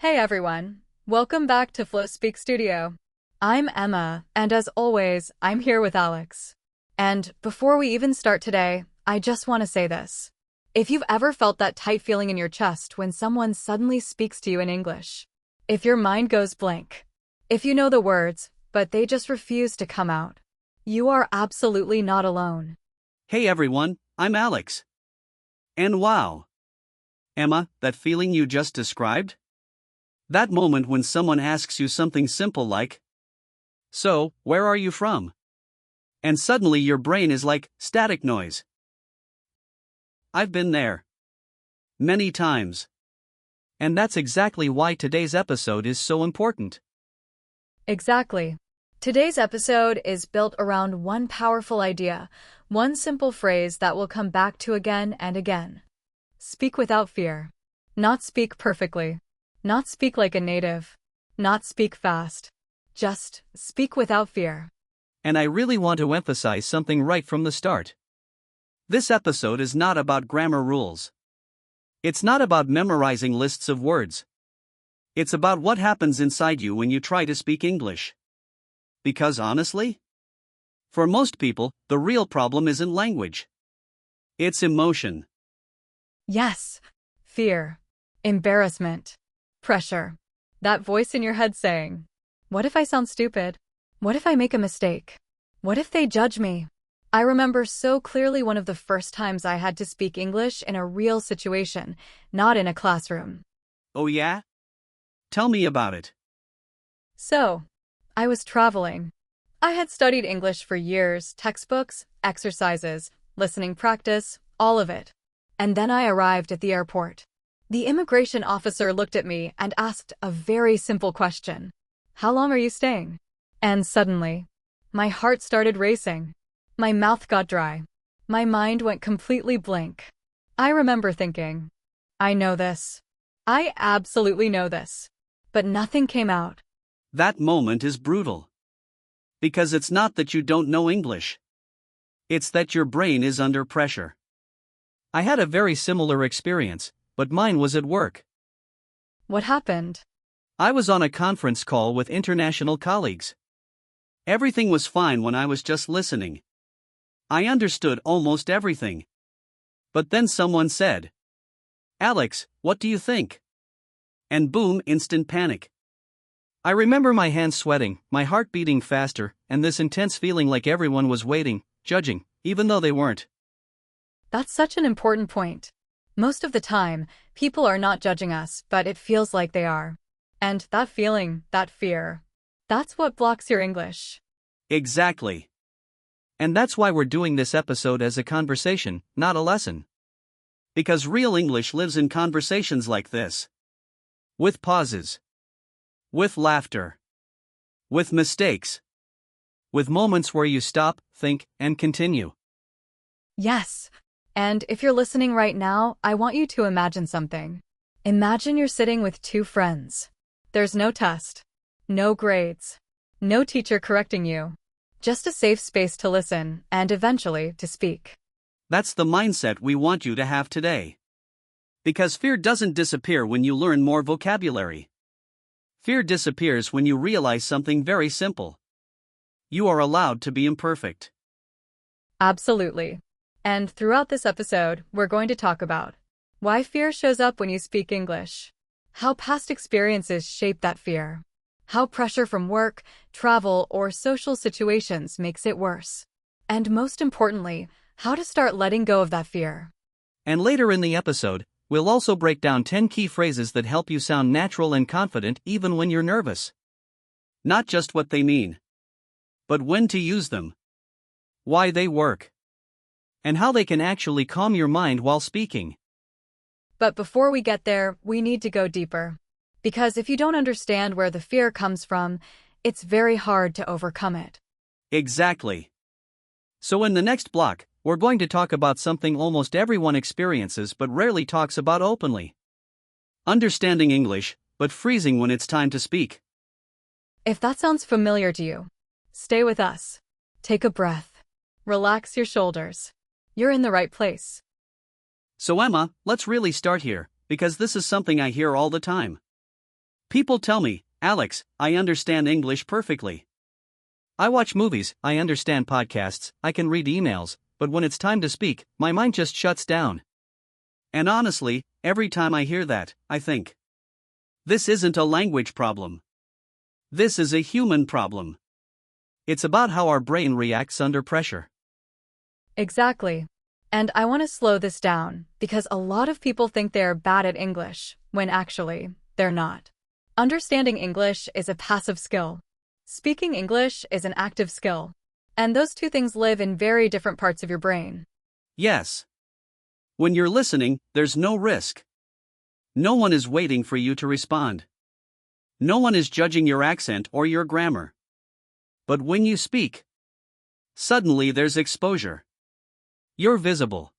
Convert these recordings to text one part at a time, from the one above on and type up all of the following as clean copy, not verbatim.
Hey everyone, welcome back to Flow Speak Studio. I'm Emma, and as always, I'm here with Alex. And before we even start today, I just want to say this. If you've ever felt that tight feeling in your chest when someone suddenly speaks to you in English, if your mind goes blank, if you know the words, but they just refuse to come out, you are absolutely not alone. Hey everyone, I'm Alex. And wow, Emma, that feeling you just described? That moment when someone asks you something simple like, "So, where are you from?" And suddenly your brain is like static noise. I've been there. Many times. And that's exactly why today's episode is so important. Exactly. Today's episode is built around one powerful idea, one simple phrase that we'll come back to again and again. Speak without fear. Not speak perfectly. Not speak like a native. Not speak fast. Just speak without fear. And I really want to emphasize something right from the start. This episode is not about grammar rules. It's not about memorizing lists of words. It's about what happens inside you when you try to speak English. Because honestly, for most people, the real problem isn't language. It's emotion. Yes. Fear. Embarrassment. Pressure. That voice in your head saying, "What if I sound stupid? What if I make a mistake? What if they judge me?" I remember so clearly one of the first times I had to speak English in a real situation, not in a classroom. Oh yeah? Tell me about it. So, I was traveling. I had studied English for years, textbooks, exercises, listening practice, all of it. And then I arrived at the airport. The immigration officer looked at me and asked a very simple question. "How long are you staying?" And suddenly, my heart started racing. My mouth got dry. My mind went completely blank. I remember thinking, I know this. I absolutely know this. But nothing came out. That moment is brutal. Because it's not that you don't know English. It's that your brain is under pressure. I had a very similar experience, but mine was at work. What happened? I was on a conference call with international colleagues. Everything was fine when I was just listening. I understood almost everything. But then someone said, "Alex, what do you think?" And boom, instant panic. I remember my hands sweating, my heart beating faster, and this intense feeling like everyone was waiting, judging, even though they weren't. That's such an important point. Most of the time, people are not judging us, but it feels like they are. And that feeling, that fear, that's what blocks your English. Exactly. And that's why we're doing this episode as a conversation, not a lesson. Because real English lives in conversations like this. With pauses. With laughter. With mistakes. With moments where you stop, think, and continue. Yes. And if you're listening right now, I want you to imagine something. Imagine you're sitting with two friends. There's no test, no grades, no teacher correcting you. Just a safe space to listen and eventually to speak. That's the mindset we want you to have today. Because fear doesn't disappear when you learn more vocabulary. Fear disappears when you realize something very simple. You are allowed to be imperfect. Absolutely. And throughout this episode, we're going to talk about why fear shows up when you speak English, how past experiences shape that fear, how pressure from work, travel, or social situations makes it worse, and most importantly, how to start letting go of that fear. And later in the episode, we'll also break down 10 key phrases that help you sound natural and confident even when you're nervous. Not just what they mean, but when to use them, why they work, and how they can actually calm your mind while speaking. But before we get there, we need to go deeper. Because if you don't understand where the fear comes from, it's very hard to overcome it. Exactly. So in the next block, we're going to talk about something almost everyone experiences but rarely talks about openly. Understanding English, but freezing when it's time to speak. If that sounds familiar to you, stay with us. Take a breath. Relax your shoulders. You're in the right place. So Emma, let's really start here, because this is something I hear all the time. People tell me, Alex, I understand English perfectly. I watch movies, I understand podcasts, I can read emails, but when it's time to speak, my mind just shuts down. And honestly, every time I hear that, I think, this isn't a language problem. This is a human problem. It's about how our brain reacts under pressure. Exactly. And I want to slow this down, because a lot of people think they're bad at English, when actually, they're not. Understanding English is a passive skill. Speaking English is an active skill. And those two things live in very different parts of your brain. Yes. When you're listening, there's no risk. No one is waiting for you to respond. No one is judging your accent or your grammar. But when you speak, suddenly there's exposure. You're visible.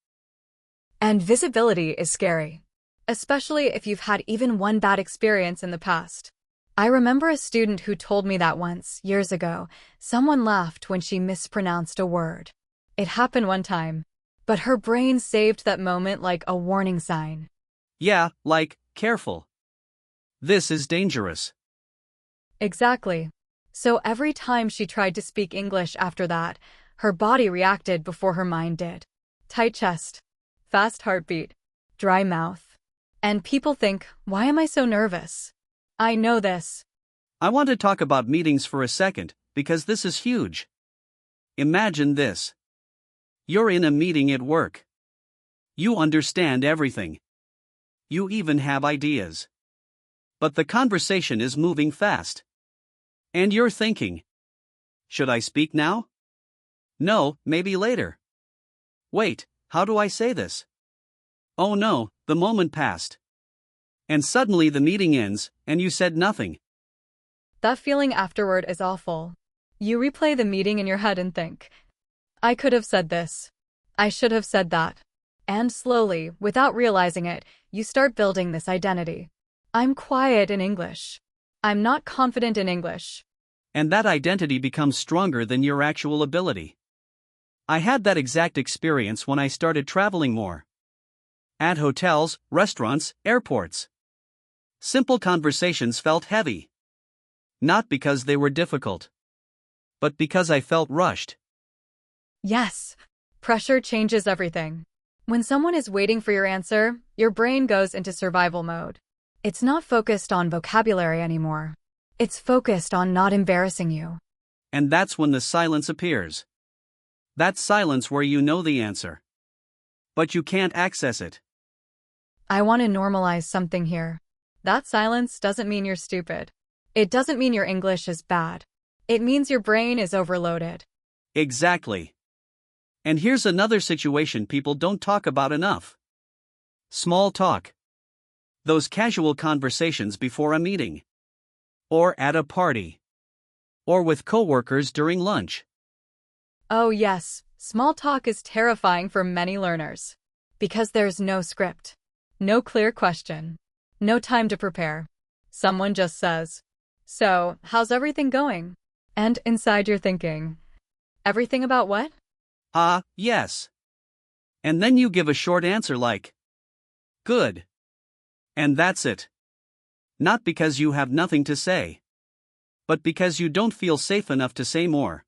And visibility is scary, especially if you've had even one bad experience in the past. I remember a student who told me that once, years ago, someone laughed when she mispronounced a word. It happened one time, but her brain saved that moment like a warning sign. Yeah, like, careful. This is dangerous. Exactly. So every time she tried to speak English after that, her body reacted before her mind did. Tight chest, fast heartbeat, dry mouth. And people think, why am I so nervous? I know this. I want to talk about meetings for a second, because this is huge. Imagine this. You're in a meeting at work. You understand everything. You even have ideas. But the conversation is moving fast. And you're thinking, should I speak now? No, maybe later. Wait, how do I say this? Oh no, the moment passed. And suddenly the meeting ends, and you said nothing. That feeling afterward is awful. You replay the meeting in your head and think, I could have said this. I should have said that. And slowly, without realizing it, you start building this identity. I'm quiet in English. I'm not confident in English. And that identity becomes stronger than your actual ability. I had that exact experience when I started traveling more. At hotels, restaurants, airports. Simple conversations felt heavy. Not because they were difficult, but because I felt rushed. Yes, pressure changes everything. When someone is waiting for your answer, your brain goes into survival mode. It's not focused on vocabulary anymore. It's focused on not embarrassing you. And that's when the silence appears. That silence where you know the answer, but you can't access it. I want to normalize something here. That silence doesn't mean you're stupid. It doesn't mean your English is bad. It means your brain is overloaded. Exactly. And here's another situation people don't talk about enough. Small talk. Those casual conversations before a meeting. Or at a party. Or with coworkers during lunch. Oh yes, small talk is terrifying for many learners. Because there's no script. No clear question. No time to prepare. Someone just says, so, how's everything going? And inside you're thinking, everything about what? Yes. And then you give a short answer like, good. And that's it. Not because you have nothing to say, but because you don't feel safe enough to say more.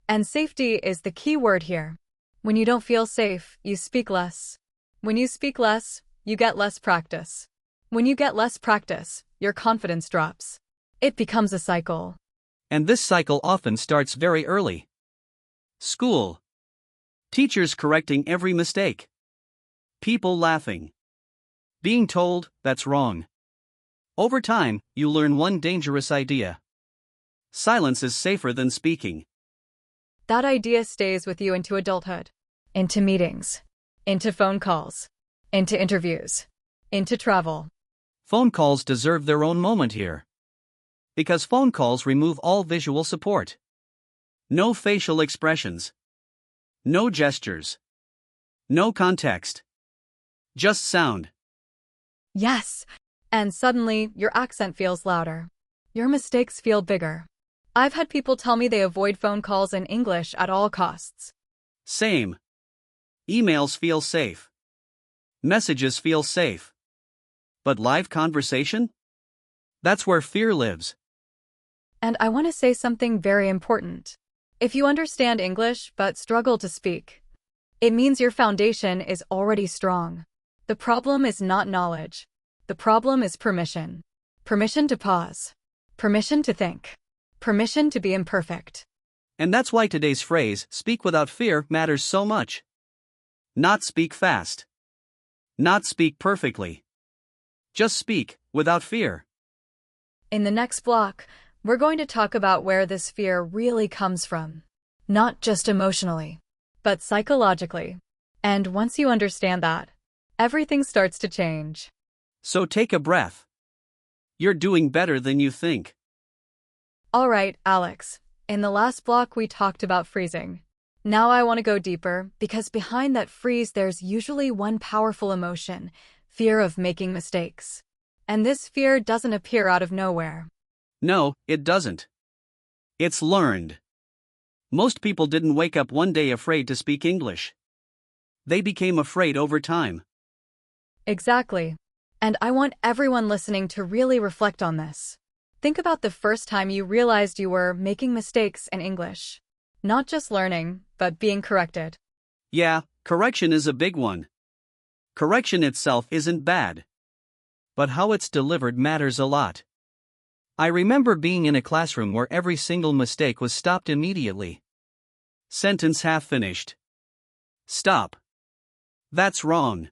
And safety is the key word here. When you don't feel safe, you speak less. When you speak less, you get less practice. When you get less practice, your confidence drops. It becomes a cycle. And this cycle often starts very early. School. Teachers correcting every mistake. People laughing. Being told, that's wrong. Over time, you learn one dangerous idea. Silence is safer than speaking. That idea stays with you into adulthood. Into meetings. Into phone calls. Into interviews. Into travel. Phone calls deserve their own moment here. Because phone calls remove all visual support. No facial expressions. No gestures. No context. Just sound. Yes. And suddenly, your accent feels louder. Your mistakes feel bigger. I've had people tell me they avoid phone calls in English at all costs. Same. Emails feel safe. Messages feel safe. But live conversation? That's where fear lives. And I want to say something very important. If you understand English but struggle to speak, it means your foundation is already strong. The problem is not knowledge. The problem is permission. Permission to pause. Permission to think. Permission to be imperfect. And that's why today's phrase, speak without fear, matters so much. Not speak fast. Not speak perfectly. Just speak, without fear. In the next block, we're going to talk about where this fear really comes from. Not just emotionally, but psychologically. And once you understand that, everything starts to change. So take a breath. You're doing better than you think. All right, Alex. In the last block, we talked about freezing. Now I want to go deeper, because behind that freeze, there's usually one powerful emotion: fear of making mistakes. And this fear doesn't appear out of nowhere. No, it doesn't. It's learned. Most people didn't wake up one day afraid to speak English. They became afraid over time. Exactly. And I want everyone listening to really reflect on this. Think about the first time you realized you were making mistakes in English. Not just learning, but being corrected. Yeah, correction is a big one. Correction itself isn't bad. But how it's delivered matters a lot. I remember being in a classroom where every single mistake was stopped immediately. Sentence half finished. Stop. That's wrong.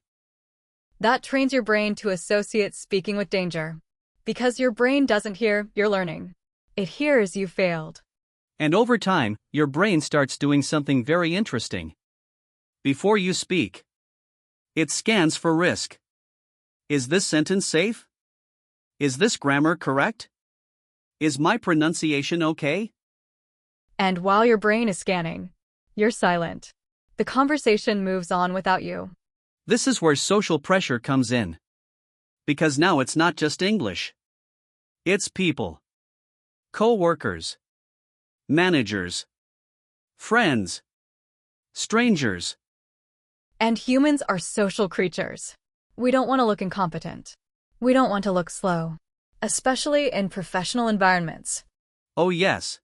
That trains your brain to associate speaking with danger. Because your brain doesn't hear you're learning. It hears you failed. And over time, your brain starts doing something very interesting. Before you speak, it scans for risk. Is this sentence safe? Is this grammar correct? Is my pronunciation okay? And while your brain is scanning, you're silent. The conversation moves on without you. This is where social pressure comes in. Because now it's not just English. It's people. Co-workers. Managers. Friends. Strangers. And humans are social creatures. We don't want to look incompetent. We don't want to look slow. Especially in professional environments. Oh yes.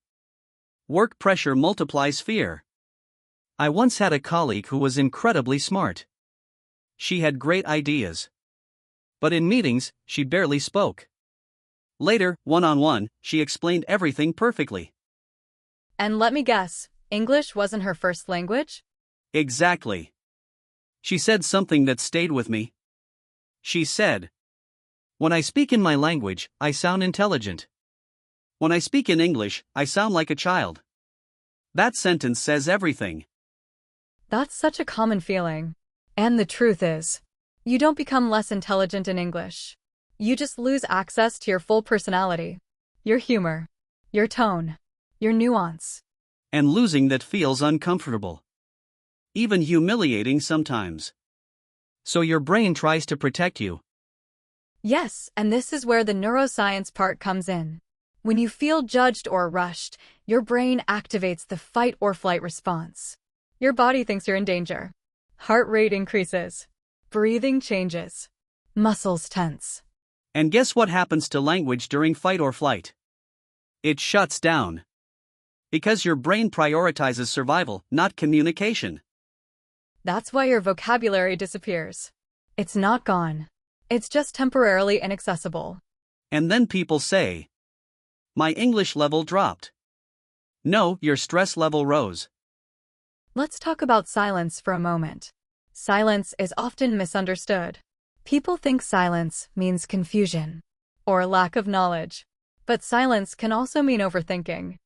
Work pressure multiplies fear. I once had a colleague who was incredibly smart. She had great ideas. But in meetings, she barely spoke. Later, one-on-one, she explained everything perfectly. And let me guess, English wasn't her first language? Exactly. She said something that stayed with me. She said, "When I speak in my language, I sound intelligent. When I speak in English, I sound like a child." That sentence says everything. That's such a common feeling. And the truth is, you don't become less intelligent in English. You just lose access to your full personality, your humor, your tone, your nuance. And losing that feels uncomfortable. Even humiliating sometimes. So your brain tries to protect you. Yes, and this is where the neuroscience part comes in. When you feel judged or rushed, your brain activates the fight or flight response. Your body thinks you're in danger. Heart rate increases. Breathing changes. Muscles tense. And guess what happens to language during fight or flight? It shuts down. Because your brain prioritizes survival, not communication. That's why your vocabulary disappears. It's not gone. It's just temporarily inaccessible. And then people say, "My English level dropped." No, your stress level rose. Let's talk about silence for a moment. Silence is often misunderstood. People think silence means confusion or lack of knowledge. But silence can also mean overthinking.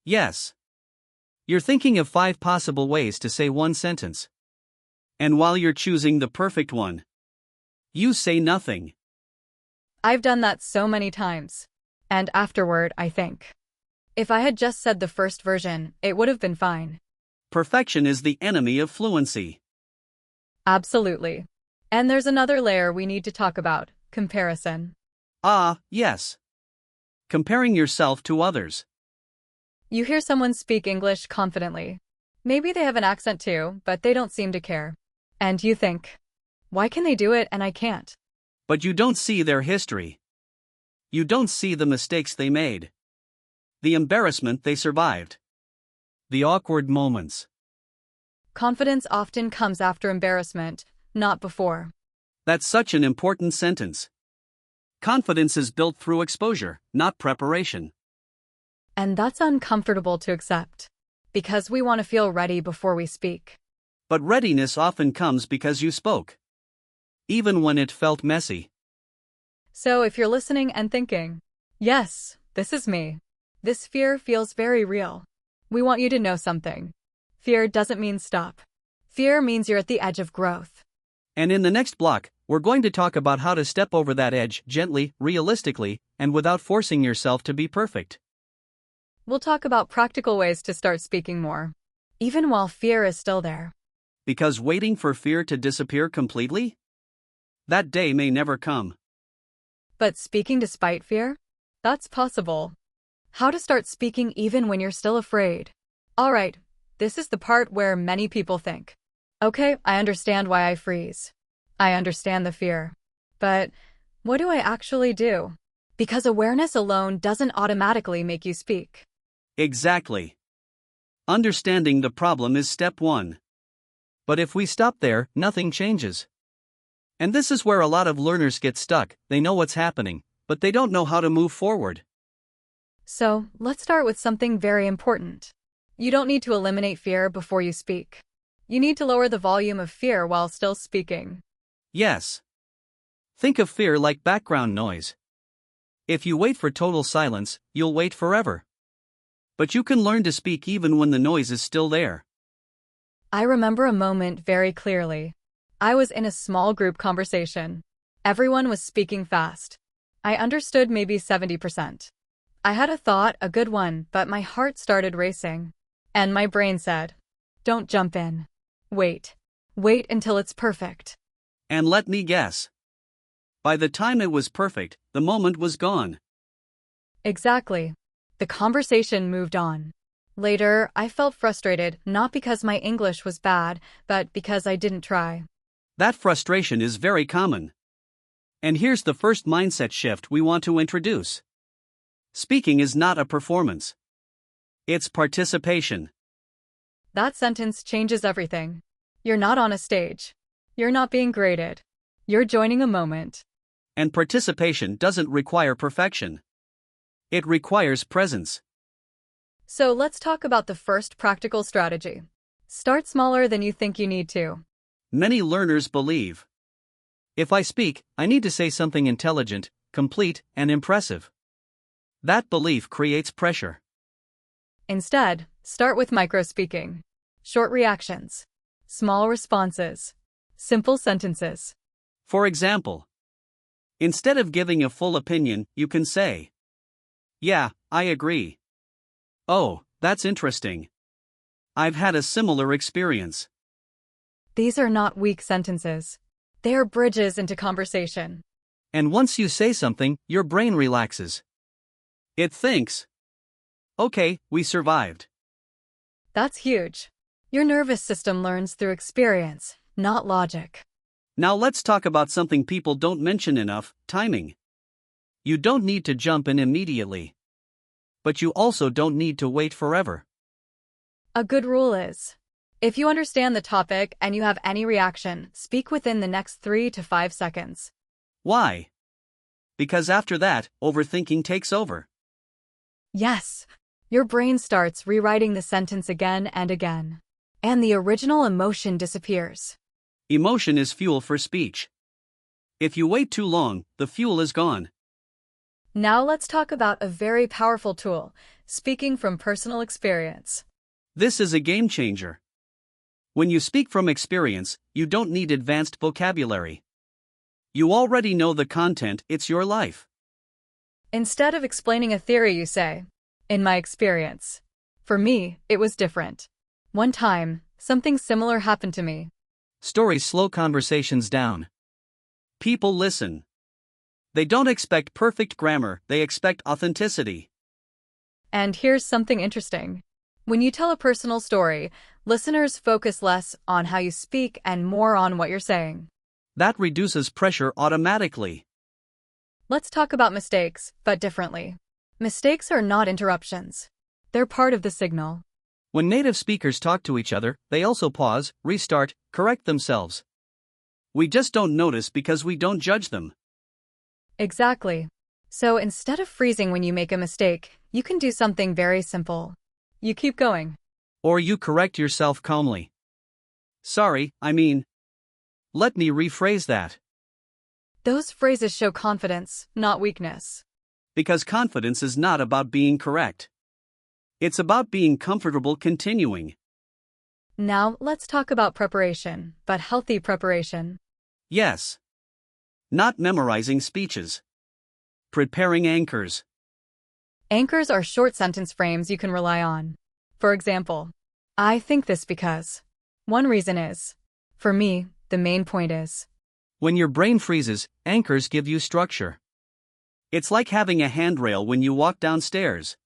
Yes. You're thinking of 5 possible ways to say one sentence. And while you're choosing the perfect one, you say nothing. I've done that so many times. And afterward, I think, if I had just said the first version, it would have been fine. Perfection is the enemy of fluency. Absolutely. And there's another layer we need to talk about: comparison. Ah, yes. Comparing yourself to others. You hear someone speak English confidently. Maybe they have an accent too, but they don't seem to care. And you think, why can they do it and I can't? But you don't see their history. You don't see the mistakes they made, the embarrassment they survived, the awkward moments. Confidence often comes after embarrassment, not before. That's such an important sentence. Confidence is built through exposure, not preparation. And that's uncomfortable to accept, because we want to feel ready before we speak. But readiness often comes because you spoke, even when it felt messy. So if you're listening and thinking, yes, this is me, this fear feels very real, we want you to know something. Fear doesn't mean stop. Fear means you're at the edge of growth. And in the next block, we're going to talk about how to step over that edge gently, realistically, and without forcing yourself to be perfect. We'll talk about practical ways to start speaking more, even while fear is still there. Because waiting for fear to disappear completely? That day may never come. But speaking despite fear? That's possible. How to start speaking even when you're still afraid. All right, this is the part where many people think, okay, I understand why I freeze. I understand the fear. But what do I actually do? Because awareness alone doesn't automatically make you speak. Exactly. Understanding the problem is step one. But if we stop there, nothing changes. And this is where a lot of learners get stuck. They know what's happening, but they don't know how to move forward. So, let's start with something very important. You don't need to eliminate fear before you speak. You need to lower the volume of fear while still speaking. Yes. Think of fear like background noise. If you wait for total silence, you'll wait forever. But you can learn to speak even when the noise is still there. I remember a moment very clearly. I was in a small group conversation. Everyone was speaking fast. I understood maybe 70%. I had a thought, a good one, but my heart started racing. And my brain said, don't jump in. Wait. Wait until it's perfect. And let me guess. By the time it was perfect, the moment was gone. Exactly. The conversation moved on. Later, I felt frustrated, not because my English was bad, but because I didn't try. That frustration is very common. And here's the first mindset shift we want to introduce. Speaking is not a performance. It's participation. That sentence changes everything. You're not on a stage. You're not being graded. You're joining a moment. And participation doesn't require perfection. It requires presence. So let's talk about the first practical strategy. Start smaller than you think you need to. Many learners believe, if I speak, I need to say something intelligent, complete, and impressive. That belief creates pressure. Instead, start with micro-speaking. Short reactions. Small responses. Simple sentences. For example, instead of giving a full opinion, you can say, yeah, I agree. Oh, that's interesting. I've had a similar experience. These are not weak sentences. They are bridges into conversation. And once you say something, your brain relaxes. It thinks, okay, we survived. That's huge. Your nervous system learns through experience, not logic. Now let's talk about something people don't mention enough, timing. You don't need to jump in immediately. But you also don't need to wait forever. A good rule is, if you understand the topic and you have any reaction, speak within the next 3 to 5 seconds. Why? Because after that, overthinking takes over. Yes, your brain starts rewriting the sentence again and again. And the original emotion disappears. Emotion is fuel for speech. If you wait too long, the fuel is gone. Now let's talk about a very powerful tool, speaking from personal experience. This is a game changer. When you speak from experience, you don't need advanced vocabulary. You already know the content, it's your life. Instead of explaining a theory, you say, in my experience. For me, it was different. One time, something similar happened to me. Stories slow conversations down. People listen. They don't expect perfect grammar, they expect authenticity. And here's something interesting. When you tell a personal story, listeners focus less on how you speak and more on what you're saying. That reduces pressure automatically. Let's talk about mistakes, but differently. Mistakes are not interruptions. They're part of the signal. When native speakers talk to each other, they also pause, restart, correct themselves. We just don't notice because we don't judge them. Exactly. So instead of freezing when you make a mistake, you can do something very simple. You keep going. Or you correct yourself calmly. Sorry, let me rephrase that. Those phrases show confidence, not weakness. Because confidence is not about being correct. It's about being comfortable continuing. Now, let's talk about preparation, but healthy preparation. Yes. Not memorizing speeches. Preparing anchors. Anchors are short sentence frames you can rely on. For example, I think this because. One reason is. For me, the main point is. When your brain freezes, anchors give you structure. It's like having a handrail when you walk downstairs.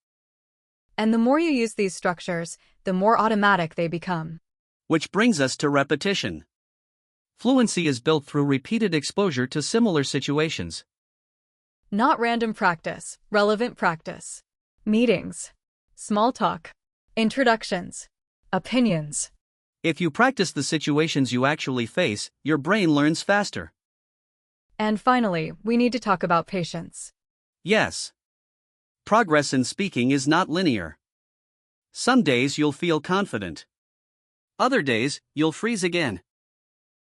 And the more you use these structures, the more automatic they become. Which brings us to repetition. Fluency is built through repeated exposure to similar situations. Not random practice, relevant practice. Meetings. Small talk. Introductions. Opinions. If you practice the situations you actually face, your brain learns faster. And finally, we need to talk about patience. Yes. Progress in speaking is not linear. Some days you'll feel confident. Other days, you'll freeze again.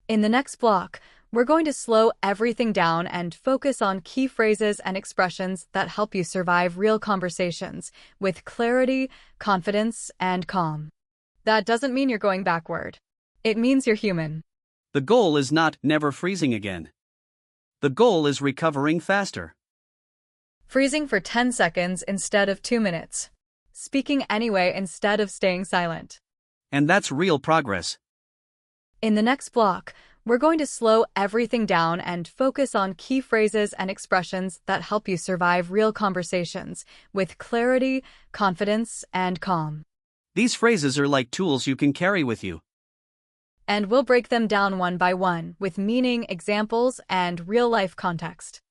In the next block, we're going to slow everything down and focus on key phrases and expressions that help you survive real conversations with clarity, confidence, and calm. That doesn't mean you're going backward. It means you're human. The goal is not never freezing again. The goal is recovering faster. Freezing for 10 seconds instead of 2 minutes. Speaking anyway instead of staying silent. And that's real progress. In the next block, we're going to slow everything down and focus on key phrases and expressions that help you survive real conversations with clarity, confidence, and calm. These phrases are like tools you can carry with you. And we'll break them down one by one with meaning, examples, and real-life context.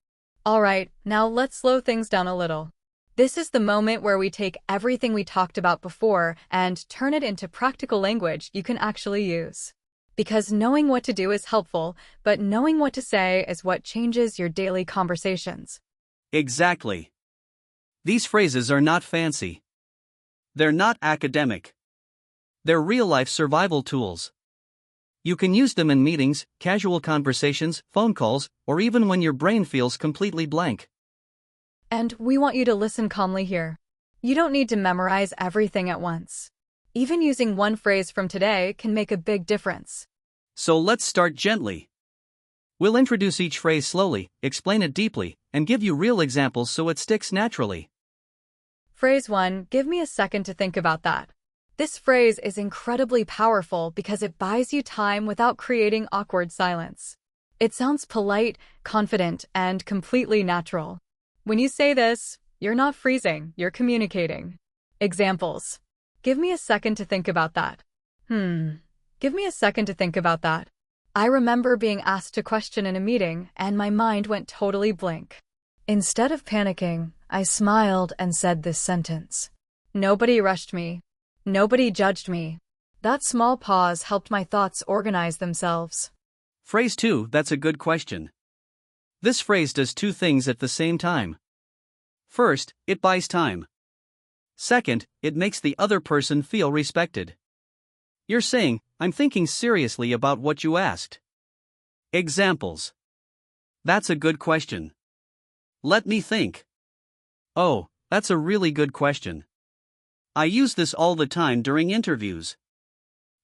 All right, now let's slow things down a little. This is the moment where we take everything we talked about before and turn it into practical language you can actually use. Because knowing what to do is helpful, but knowing what to say is what changes your daily conversations. Exactly. These phrases are not fancy. They're not academic. They're real-life survival tools. You can use them in meetings, casual conversations, phone calls, or even when your brain feels completely blank. And we want you to listen calmly here. You don't need to memorize everything at once. Even using one phrase from today can make a big difference. So let's start gently. We'll introduce each phrase slowly, explain it deeply, and give you real examples so it sticks naturally. Phrase 1, give me a second to think about that. This phrase is incredibly powerful because it buys you time without creating awkward silence. It sounds polite, confident, and completely natural. When you say this, you're not freezing, you're communicating. Examples. Give me a second to think about that. Give me a second to think about that. I remember being asked a question in a meeting and my mind went totally blank. Instead of panicking, I smiled and said this sentence. Nobody rushed me. Nobody judged me. That small pause helped my thoughts organize themselves. Phrase 2, that's a good question. This phrase does two things at the same time. First, it buys time. Second, it makes the other person feel respected. You're saying, I'm thinking seriously about what you asked. Examples. That's a good question. Let me think. Oh, that's a really good question. I use this all the time during interviews.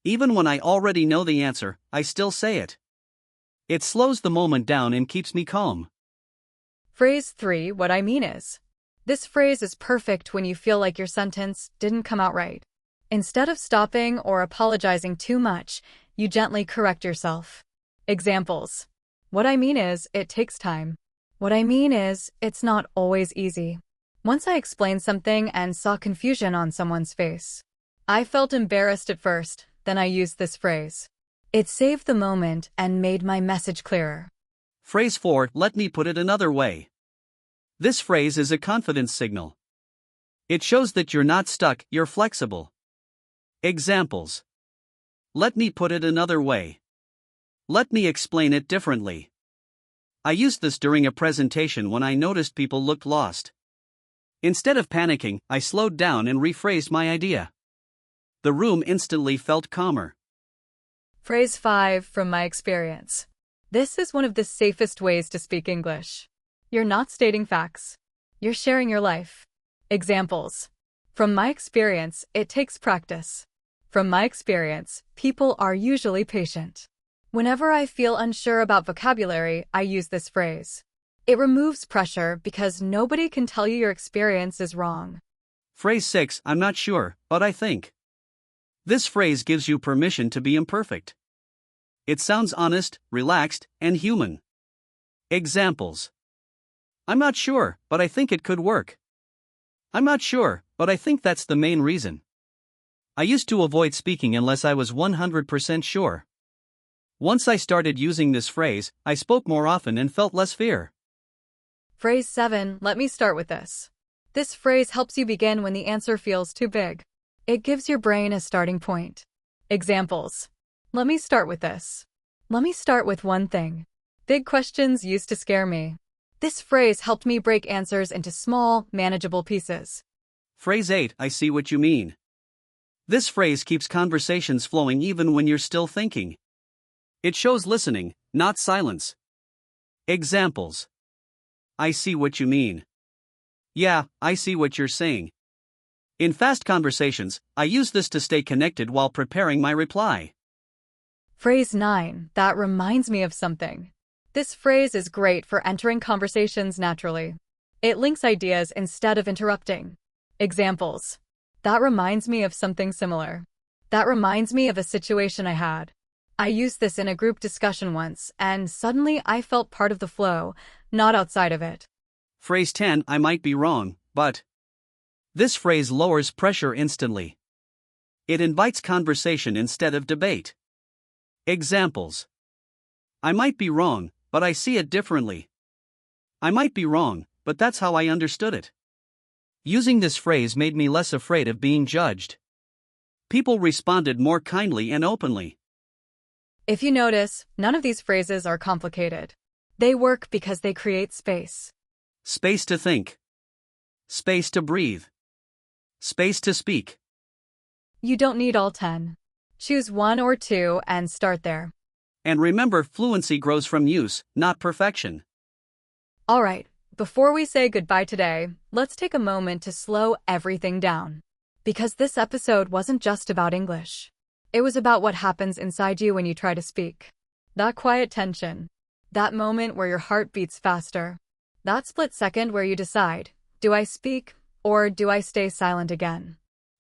Even when I already know the answer, I still say it. It slows the moment down and keeps me calm. Phrase 3, what I mean is. This phrase is perfect when you feel like your sentence didn't come out right. Instead of stopping or apologizing too much, you gently correct yourself. Examples. What I mean is, it takes time. What I mean is, it's not always easy. Once I explained something and saw confusion on someone's face. I felt embarrassed at first, then I used this phrase. It saved the moment and made my message clearer. Phrase 4, let me put it another way. This phrase is a confidence signal. It shows that you're not stuck, you're flexible. Examples. Let me put it another way. Let me explain it differently. I used this during a presentation when I noticed people looked lost. Instead of panicking, I slowed down and rephrased my idea. The room instantly felt calmer. Phrase 5 from my experience. This is one of the safest ways to speak English. You're not stating facts. You're sharing your life. Examples. From my experience, it takes practice. From my experience, people are usually patient. Whenever I feel unsure about vocabulary, I use this phrase. It removes pressure because nobody can tell you your experience is wrong. Phrase 6, I'm not sure, but I think. This phrase gives you permission to be imperfect. It sounds honest, relaxed, and human. Examples. I'm not sure, but I think it could work. I'm not sure, but I think that's the main reason. I used to avoid speaking unless I was 100% sure. Once I started using this phrase, I spoke more often and felt less fear. Phrase 7, let me start with this. This phrase helps you begin when the answer feels too big. It gives your brain a starting point. Examples. Let me start with this. Let me start with one thing. Big questions used to scare me. This phrase helped me break answers into small, manageable pieces. Phrase 8, I see what you mean. This phrase keeps conversations flowing even when you're still thinking. It shows listening, not silence. Examples. I see what you mean. Yeah, I see what you're saying. In fast conversations, I use this to stay connected while preparing my reply. Phrase 9, that reminds me of something. This phrase is great for entering conversations naturally. It links ideas instead of interrupting. Examples. That reminds me of something similar. That reminds me of a situation I had. I used this in a group discussion once, and suddenly I felt part of the flow, not outside of it. Phrase 10, I might be wrong, but. This phrase lowers pressure instantly. It invites conversation instead of debate. Examples. I might be wrong, but I see it differently. I might be wrong, but that's how I understood it. Using this phrase made me less afraid of being judged. People responded more kindly and openly. If you notice, none of these phrases are complicated. They work because they create space. Space to think. Space to breathe. Space to speak. You don't need all 10. Choose 1 or 2 and start there. And remember, fluency grows from use, not perfection. All right, before we say goodbye today, let's take a moment to slow everything down. Because this episode wasn't just about English. It was about what happens inside you when you try to speak. That quiet tension. That moment where your heart beats faster. That split second where you decide, do I speak, or do I stay silent again?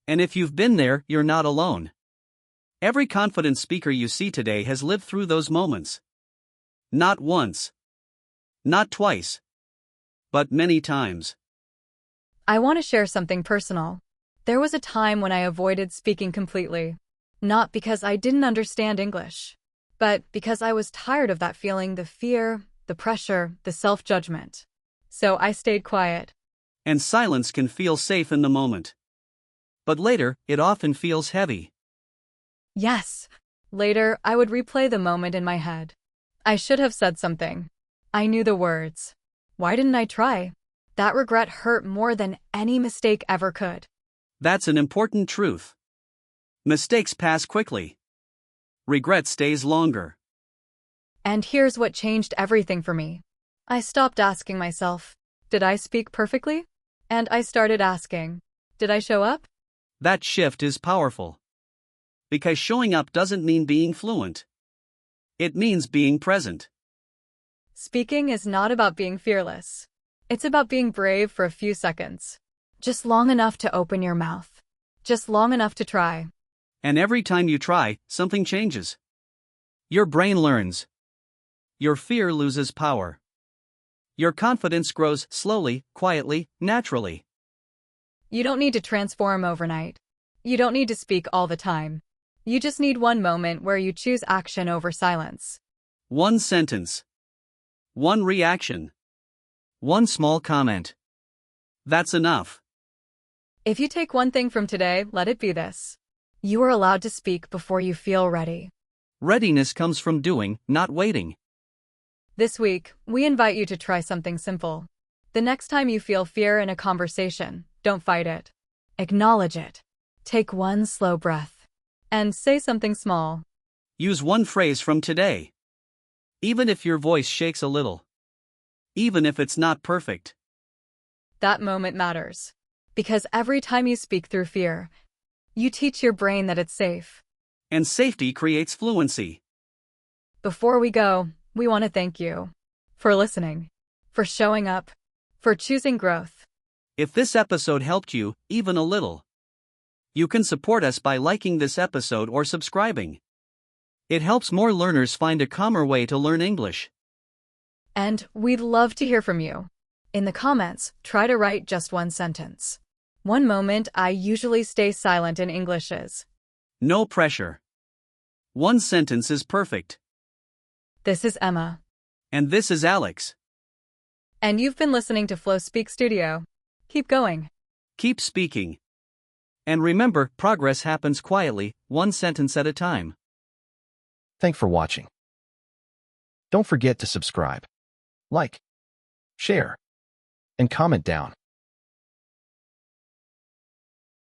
And if you've been there, you're not alone. Every confident speaker you see today has lived through those moments. Not once. Not twice. But many times. I want to share something personal. There was a time when I avoided speaking completely. Not because I didn't understand English, but because I was tired of that feeling, the fear, the pressure, the self-judgment. So I stayed quiet. And silence can feel safe in the moment. But later, it often feels heavy. Yes. Later, I would replay the moment in my head. I should have said something. I knew the words. Why didn't I try? That regret hurt more than any mistake ever could. That's an important truth. Mistakes pass quickly. Regret stays longer. And here's what changed everything for me. I stopped asking myself, did I speak perfectly? And I started asking, did I show up? That shift is powerful. Because showing up doesn't mean being fluent. It means being present. Speaking is not about being fearless. It's about being brave for a few seconds. Just long enough to open your mouth. Just long enough to try. And every time you try, something changes. Your brain learns. Your fear loses power. Your confidence grows slowly, quietly, naturally. You don't need to transform overnight. You don't need to speak all the time. You just need one moment where you choose action over silence. One sentence. One reaction. One small comment. That's enough. If you take one thing from today, let it be this. You are allowed to speak before you feel ready. Readiness comes from doing, not waiting. This week, we invite you to try something simple. The next time you feel fear in a conversation, don't fight it. Acknowledge it. Take one slow breath. And say something small. Use one phrase from today. Even if your voice shakes a little. Even if it's not perfect. That moment matters. Because every time you speak through fear, you teach your brain that it's safe. And safety creates fluency. Before we go, we want to thank you for listening, for showing up, for choosing growth. If this episode helped you, even a little, you can support us by liking this episode or subscribing. It helps more learners find a calmer way to learn English. And we'd love to hear from you. In the comments, try to write just one sentence. One moment I usually stay silent in English is. No pressure. One sentence is perfect. This is Emma. And this is Alex. And you've been listening to Flow Speak Studio. Keep going. Keep speaking. And remember, progress happens quietly, one sentence at a time. Thanks for watching. Don't forget to subscribe, like, share, and comment down.